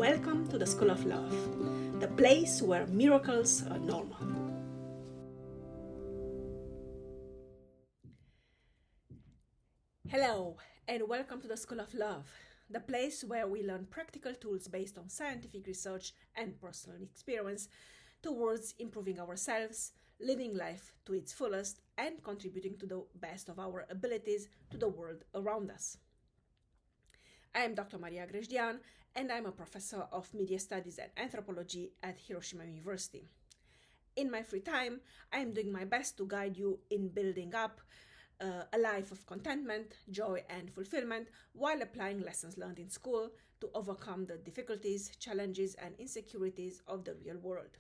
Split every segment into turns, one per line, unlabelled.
Welcome to the School of Love, the place where miracles are normal. Hello, and welcome to the School of Love, the place where we learn practical tools based on scientific research and personal experience towards improving ourselves, living life to its fullest, and contributing to the best of our abilities to the world around us. I am Dr. Maria Grajdian, and I'm a professor of media studies and anthropology at Hiroshima University. In my free time, I am doing my best to guide you in building up a life of contentment, joy, and fulfillment while applying lessons learned in school to overcome the difficulties, challenges, and insecurities of the real world.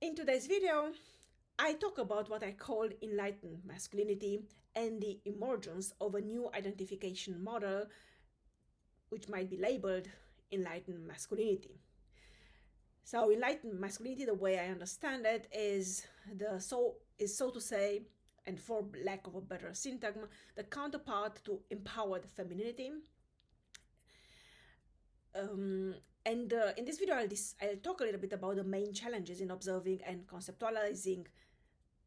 In today's video, I talk about what I call enlightened masculinity and the emergence of a new identification model, which might be labeled enlightened masculinity. So enlightened masculinity, the way I understand it, is so to say, and for lack of a better syntagm, the counterpart to empowered femininity. In this video, I'll talk a little bit about the main challenges in observing and conceptualizing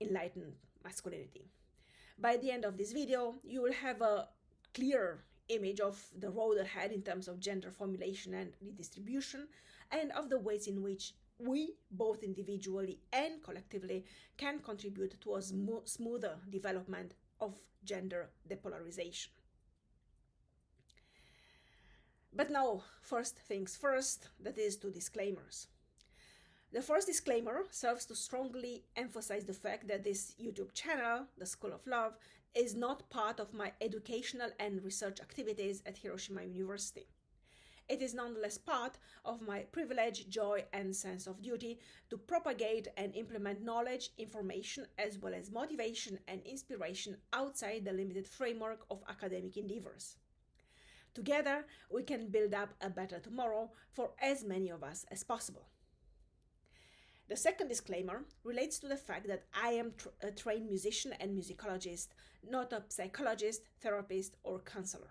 enlightened masculinity. By the end of this video, you will have a clear image of the road ahead in terms of gender formulation and redistribution, and of the ways in which we, both individually and collectively, can contribute to a smoother development of gender depolarization. But now, first things first, that is, two disclaimers. The first disclaimer serves to strongly emphasize the fact that this YouTube channel, The School of Love, is not part of my educational and research activities at Hiroshima University. It is nonetheless part of my privilege, joy, and sense of duty to propagate and implement knowledge, information, as well as motivation and inspiration outside the limited framework of academic endeavors. Together, we can build up a better tomorrow for as many of us as possible. The second disclaimer relates to the fact that I am a trained musician and musicologist, not a psychologist, therapist, or counselor.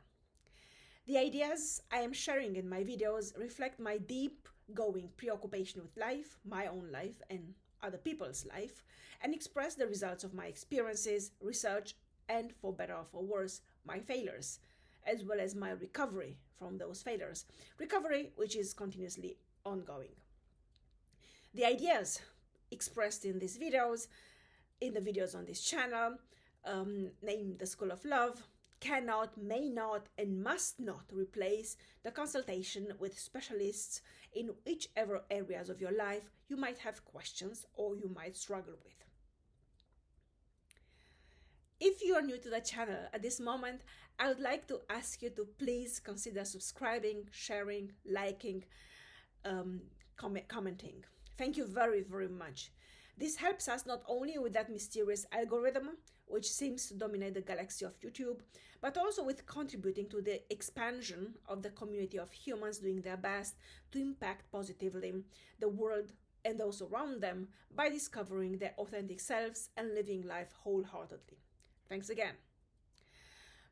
The ideas I am sharing in my videos reflect my deep-going preoccupation with life, my own life, and other people's life, and express the results of my experiences, research, and, for better or for worse, my failures, as well as my recovery from those failures. Recovery which is continuously ongoing. The ideas expressed in these videos, in the videos on this channel, named The School of Love, cannot, may not, and must not replace the consultation with specialists in whichever areas of your life you might have questions or you might struggle with. If you are new to the channel at this moment, I would like to ask you to please consider subscribing, sharing, liking, commenting. Thank you very, very much. This helps us not only with that mysterious algorithm, which seems to dominate the galaxy of YouTube, but also with contributing to the expansion of the community of humans doing their best to impact positively the world and those around them by discovering their authentic selves and living life wholeheartedly. Thanks again.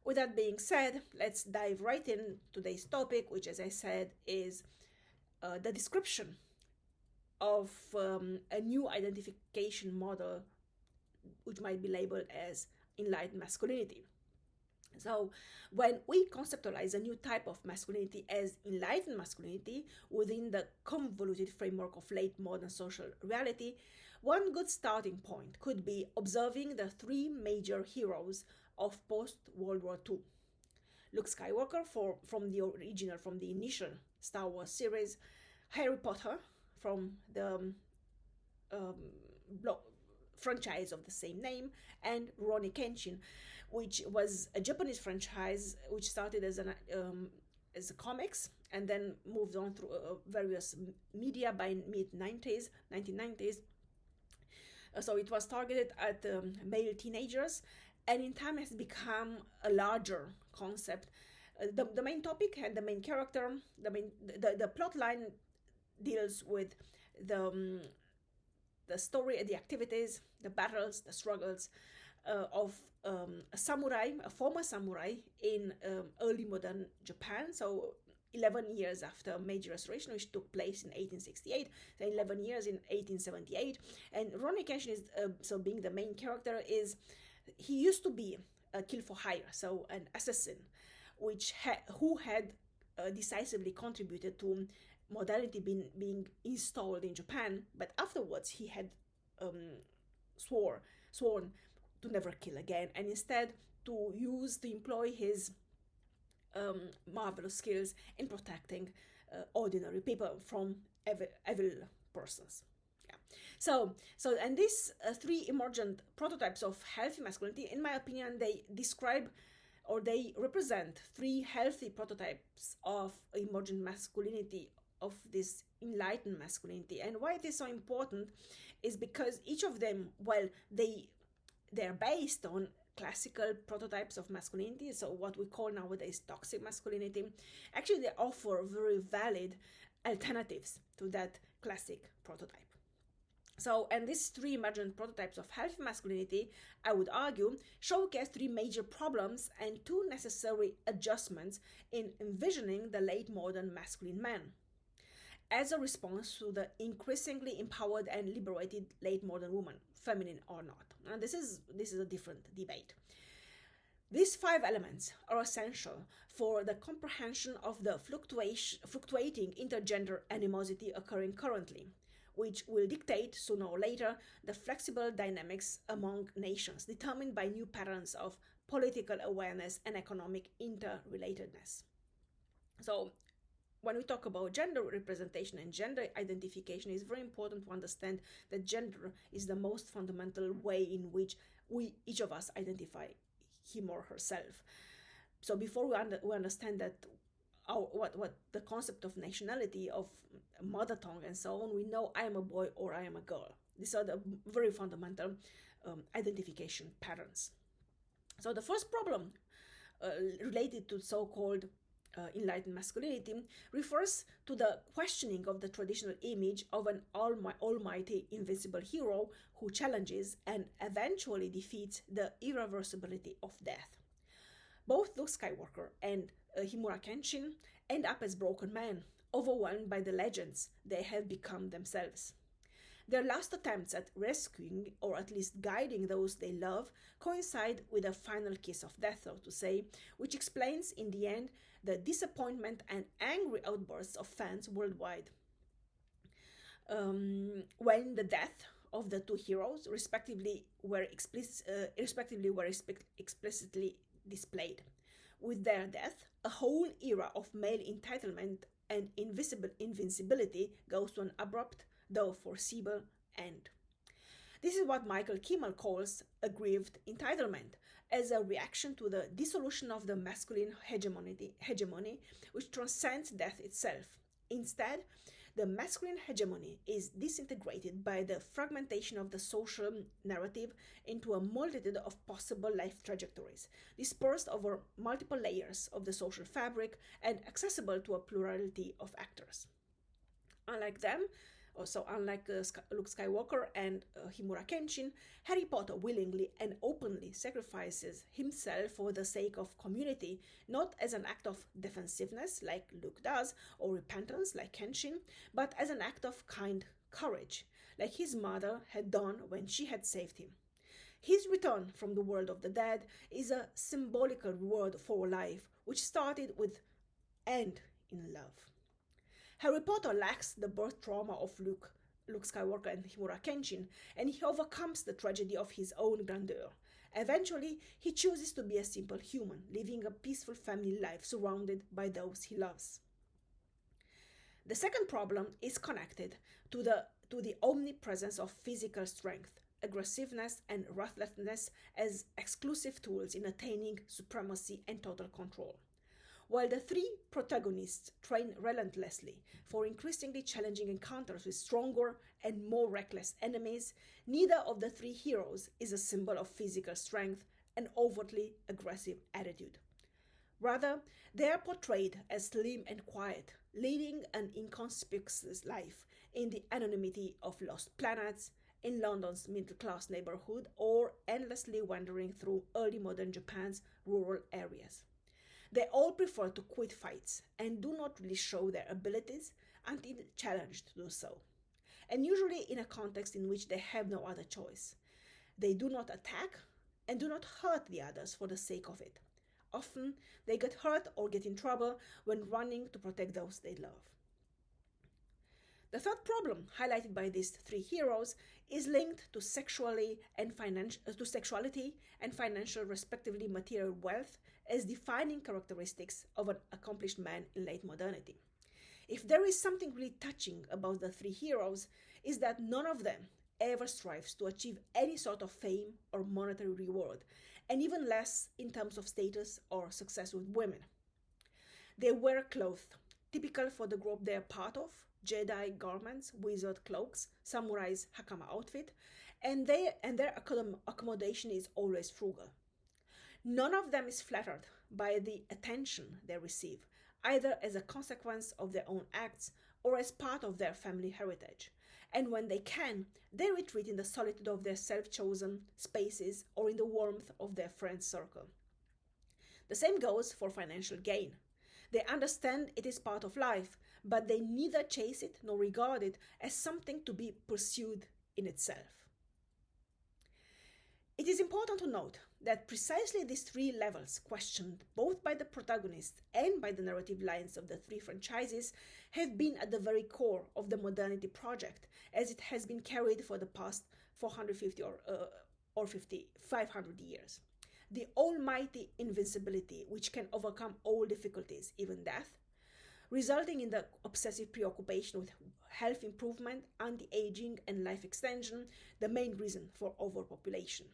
With that being said, let's dive right in today's topic, which, as I said, is the description of a new identification model, which might be labeled as enlightened masculinity. So when we conceptualize a new type of masculinity as enlightened masculinity within the convoluted framework of late modern social reality, one good starting point could be observing the three major heroes of post-World War II. Luke Skywalker from the initial Star Wars series, Harry Potter from the franchise of the same name, and Rurouni Kenshin, which was a Japanese franchise which started as a comics and then moved on through various media by mid-1990s. So it was targeted at male teenagers, and in time has become a larger concept. The main topic and the main character, the plot line deals with the story, the activities, the battles, the struggles of a samurai, a former samurai in early modern Japan. So 11 years after Meiji Restoration, which took place in 1868, so 11 years in 1878. And Rurouni Kenshin is, so being the main character, is he used to be a kill for hire, so an assassin, who had decisively contributed to modernity being installed in Japan, but afterwards he had um, sworn to never kill again, and instead to employ his marvelous skills in protecting ordinary people from evil persons. Yeah. And these three emergent prototypes of healthy masculinity, in my opinion, they describe or they represent three healthy prototypes of emergent masculinity, of this enlightened masculinity. And why it is so important is because each of them, while they're based on classical prototypes of masculinity, so what we call nowadays toxic masculinity, actually they offer very valid alternatives to that classic prototype. So, and these three emergent prototypes of healthy masculinity, I would argue, showcase three major problems and two necessary adjustments in envisioning the late modern masculine man as a response to the increasingly empowered and liberated late modern woman, feminine or not. And this is a different debate. These five elements are essential for the comprehension of the fluctuating intergender animosity occurring currently, which will dictate sooner or later the flexible dynamics among nations, determined by new patterns of political awareness and economic interrelatedness. So, when we talk about gender representation and gender identification, it's very important to understand that gender is the most fundamental way in which each of us identify him or herself. So before we understand that what the concept of nationality, of mother tongue and so on, we know I am a boy or I am a girl. These are the very fundamental identification patterns. So the first problem related to so-called enlightened masculinity refers to the questioning of the traditional image of an almighty invincible hero who challenges and eventually defeats the irreversibility of death. Both Luke Skywalker and Himura Kenshin end up as broken men, overwhelmed by the legends they have become themselves. Their last attempts at rescuing, or at least guiding those they love, coincide with a final kiss of death, so to say, which explains in the end the disappointment and angry outbursts of fans worldwide. When the death of the two heroes, respectively, were explicitly displayed. With their death, a whole era of male entitlement and invincibility goes to an abrupt, though foreseeable, end. This is what Michael Kimmel calls aggrieved entitlement, as a reaction to the dissolution of the masculine hegemony, which transcends death itself. Instead, the masculine hegemony is disintegrated by the fragmentation of the social narrative into a multitude of possible life trajectories, dispersed over multiple layers of the social fabric and accessible to a plurality of actors. Unlike Luke Skywalker and Himura Kenshin, Harry Potter willingly and openly sacrifices himself for the sake of community, not as an act of defensiveness like Luke does, or repentance like Kenshin, but as an act of kind courage, like his mother had done when she had saved him. His return from the world of the dead is a symbolical reward for life, which started with "end in love." Harry Potter lacks the birth trauma of Luke Skywalker and Himura Kenshin, and he overcomes the tragedy of his own grandeur. Eventually, he chooses to be a simple human, living a peaceful family life surrounded by those he loves. The second problem is connected to the omnipresence of physical strength, aggressiveness, and ruthlessness as exclusive tools in attaining supremacy and total control. While the three protagonists train relentlessly for increasingly challenging encounters with stronger and more reckless enemies, neither of the three heroes is a symbol of physical strength and overtly aggressive attitude. Rather, they are portrayed as slim and quiet, leading an inconspicuous life in the anonymity of lost planets in London's middle-class neighborhood or endlessly wandering through early modern Japan's rural areas. They all prefer to quit fights and do not really show their abilities until challenged to do so, and usually in a context in which they have no other choice. They do not attack and do not hurt the others for the sake of it. Often, they get hurt or get in trouble when running to protect those they love. The third problem highlighted by these three heroes is linked to sexuality and financial, respectively material wealth as defining characteristics of an accomplished man in late modernity. If there is something really touching about the three heroes, is that none of them ever strives to achieve any sort of fame or monetary reward, and even less in terms of status or success with women. They wear clothes typical for the group they are part of, Jedi garments, wizard cloaks, samurai's hakama outfit, and their accommodation is always frugal. None of them is flattered by the attention they receive, either as a consequence of their own acts or as part of their family heritage. And when they can, they retreat in the solitude of their self-chosen spaces or in the warmth of their friends' circle. The same goes for financial gain. They understand it is part of life, but they neither chase it nor regard it as something to be pursued in itself. It is important to note that precisely these three levels, questioned both by the protagonist and by the narrative lines of the three franchises, have been at the very core of the modernity project, as it has been carried for the past 450 or 500 years. The almighty invincibility, which can overcome all difficulties, even death, resulting in the obsessive preoccupation with health improvement, anti-aging, and life extension, the main reason for overpopulation.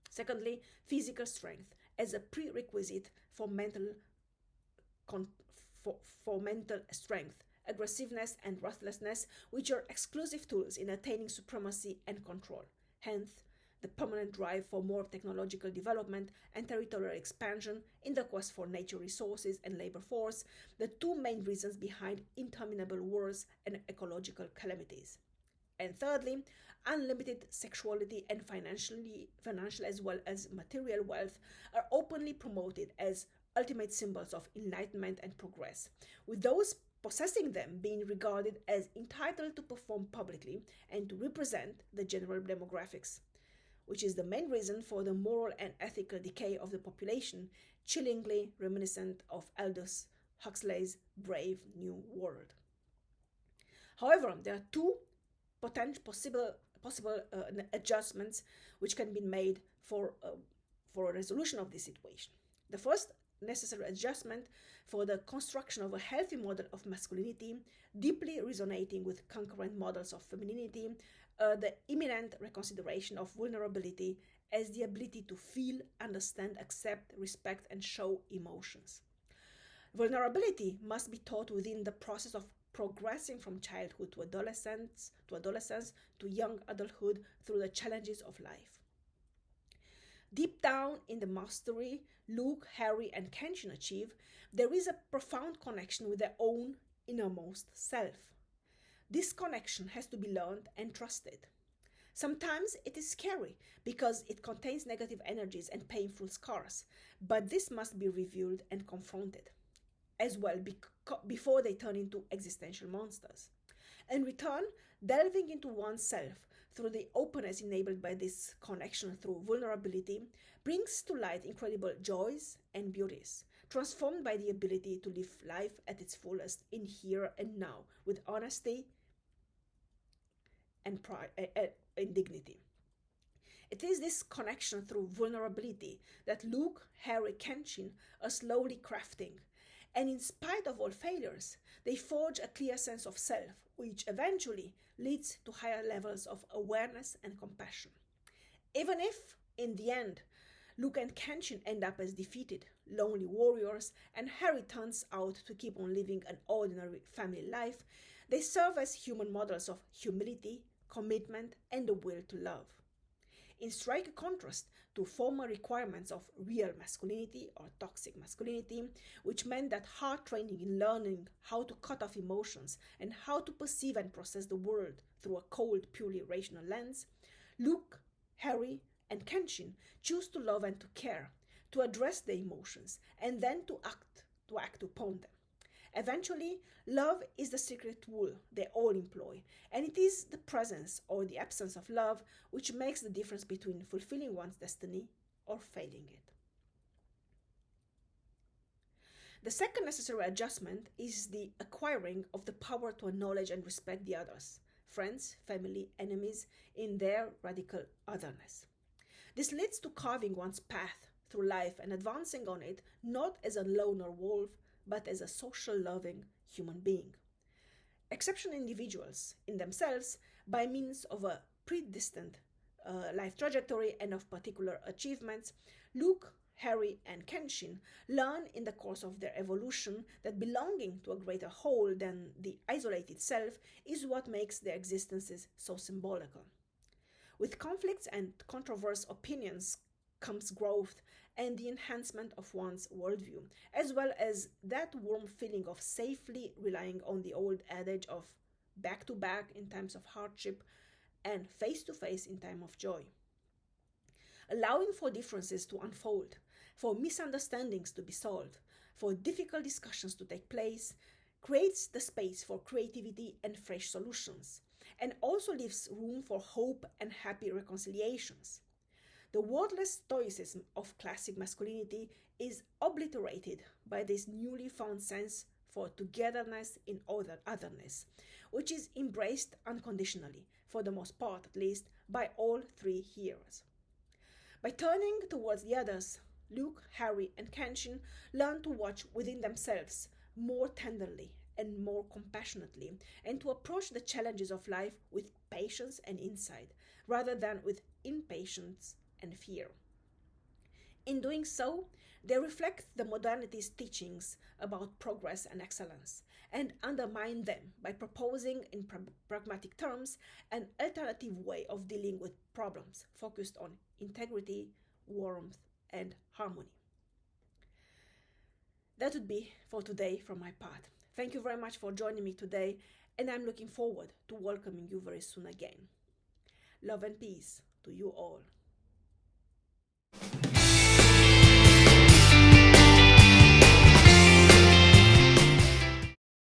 Secondly, physical strength as a prerequisite for mental strength, aggressiveness, and ruthlessness, which are exclusive tools in attaining supremacy and control. Hence, the permanent drive for more technological development and territorial expansion in the quest for nature resources and labor force, the two main reasons behind interminable wars and ecological calamities. And thirdly, unlimited sexuality and financial as well as material wealth are openly promoted as ultimate symbols of enlightenment and progress, with those possessing them being regarded as entitled to perform publicly and to represent the general demographics, which is the main reason for the moral and ethical decay of the population, chillingly reminiscent of Aldous Huxley's Brave New World. However, there are two possible adjustments which can be made for a resolution of this situation. The first necessary adjustment for the construction of a healthy model of masculinity, deeply resonating with concurrent models of femininity, the imminent reconsideration of vulnerability as the ability to feel, understand, accept, respect, and show emotions. Vulnerability must be taught within the process of progressing from childhood to adolescence to young adulthood through the challenges of life. Deep down in the mastery Luke, Harry, and Kenshin achieve, there is a profound connection with their own innermost self. This connection has to be learned and trusted. Sometimes it is scary because it contains negative energies and painful scars, but this must be revealed and confronted as well before they turn into existential monsters. In return, delving into oneself through the openness enabled by this connection through vulnerability brings to light incredible joys and beauties, transformed by the ability to live life at its fullest in here and now with honesty and pride and dignity. It is this connection through vulnerability that Luke, Harry, Kenshin are slowly crafting, and in spite of all failures, they forge a clear sense of self, which eventually leads to higher levels of awareness and compassion. Even if, in the end, Luke and Kenshin end up as defeated, lonely warriors, and Harry turns out to keep on living an ordinary family life, they serve as human models of humility, commitment, and the will to love. in strike contrast to former requirements of real masculinity or toxic masculinity, which meant that hard training in learning how to cut off emotions and how to perceive and process the world through a cold, purely rational lens, Luke, Harry, and Kenshin choose to love and to care, to address the emotions, and then to act upon them. Eventually, love is the secret tool they all employ, and it is the presence or the absence of love which makes the difference between fulfilling one's destiny or failing it. The second necessary adjustment is the acquiring of the power to acknowledge and respect the others, friends, family, enemies, in their radical otherness. This leads to carving one's path through life and advancing on it not as a loner wolf, but as a social loving human being. Exceptional individuals in themselves, by means of a predestined life trajectory and of particular achievements, Luke, Harry, and Kenshin learn in the course of their evolution that belonging to a greater whole than the isolated self is what makes their existences so symbolical. With conflicts and controversial opinions comes growth and the enhancement of one's worldview, as well as that warm feeling of safely relying on the old adage of back to back in times of hardship and face to face in time of joy. Allowing for differences to unfold, for misunderstandings to be solved, for difficult discussions to take place, creates the space for creativity and fresh solutions, and also leaves room for hope and happy reconciliations. The wordless stoicism of classic masculinity is obliterated by this newly found sense for togetherness in otherness, which is embraced unconditionally, for the most part at least, by all three heroes. By turning towards the others, Luke, Harry, and Kenshin learn to watch within themselves more tenderly and more compassionately, and to approach the challenges of life with patience and insight, rather than with impatience and fear. In doing so, they reflect the modernity's teachings about progress and excellence, and undermine them by proposing in pragmatic terms an alternative way of dealing with problems focused on integrity, warmth, and harmony. That would be for today from my part. Thank you very much for joining me today, and I'm looking forward to welcoming you very soon again. Love and peace to you all.